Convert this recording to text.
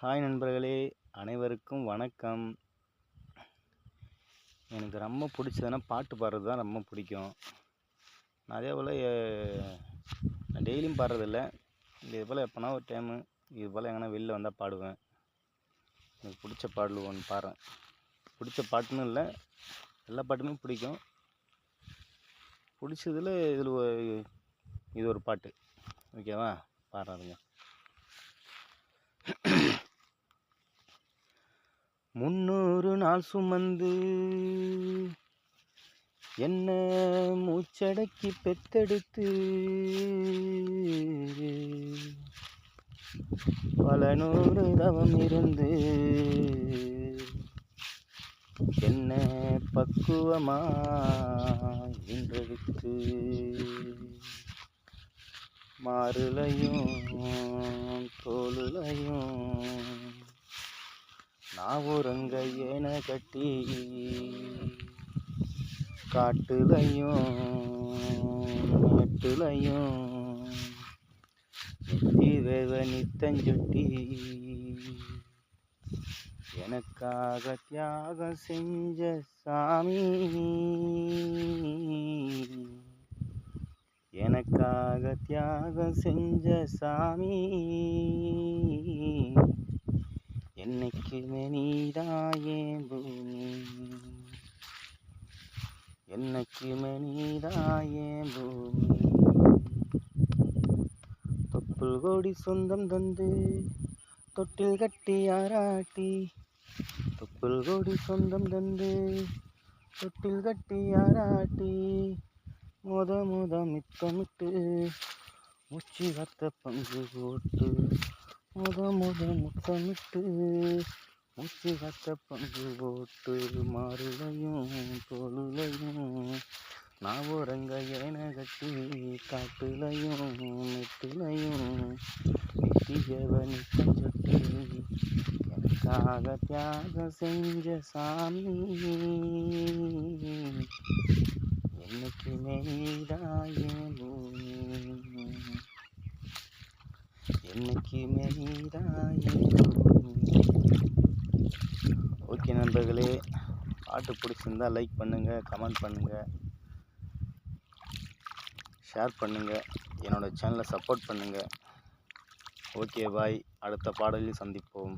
Hi நண்பர்களே, அனைவருக்கும் வணக்கம். எனக்கு ரொம்ப பிடிச்சதுன்னா பாட்டு பாடுறது தான் ரொம்ப பிடிக்கும். அதே போல் நான் டெய்லியும் பாடுறதில்ல. இது போல் எப்போனா ஒரு டைமு இது போல் எங்கன்னா வெளில வந்தால் பாடுவேன். எனக்கு பிடிச்ச பாடல் ஒன்று பாடுறேன். பிடிச்ச பாட்டுன்னு இல்லை, எல்லா பாட்டுமே பிடிக்கும். பிடிச்சதில் இது ஒரு பாட்டு. ஓகேவா? பாடுறாருங்க. 300 நாள் சுமந்து என்ன மூச்சடக்கி பெத்தெடுத்து பல நூறு தவம் இருந்து என்ன பக்குவமா இன்றெடுத்து மாறுலையும் தோளுலையும் நாவுரங்க ஏன கட்டி காட்டுலையும் நெட்டுலையும் நெத்தி வேவ நித்தஞ்சுட்டி எனக்காக தியாகம் செஞ்ச சாமி, எனக்காக தியாகம் செஞ்ச சாமி, என்னைக்குமே நீதான் என் பூமி, என்னைக்குமே நீதான் என் பூமி. தொப்புள் கொடி சொந்தம் தந்து தொட்டில் கட்டி ஆராட்டி, தொப்புள் கொடி சொந்தம் தந்து தொட்டில் கட்டி ஆராட்டி முத மித்தமிட்டு உச்சி வத்த பங்கு போட்டு முத முத்தமிட்டு உச்சி வத்த பங்கு போட்டு மாறுலையும் தோளுலையும் நாவுரங்க ஏன கட்டி காட்டுலையும் நெட்டுலையும் நித்தியவனி பஞ்சொட்டி எனக்காக தியாகம் செஞ்ச சாமி, என்னைக்குமே நீதான் என் பூமி, என்னைக்குமே நீதான் என் பூமி. ஓகே நண்பர்களே, பாட்டு பிடிச்சிருந்தால் லைக் பண்ணுங்கள், கமெண்ட் பண்ணுங்கள், ஷேர் பண்ணுங்கள், என்னோடய சேனலை சப்போர்ட் பண்ணுங்கள். ஓகே பாய், அடுத்த பாடலில் சந்திப்போம்.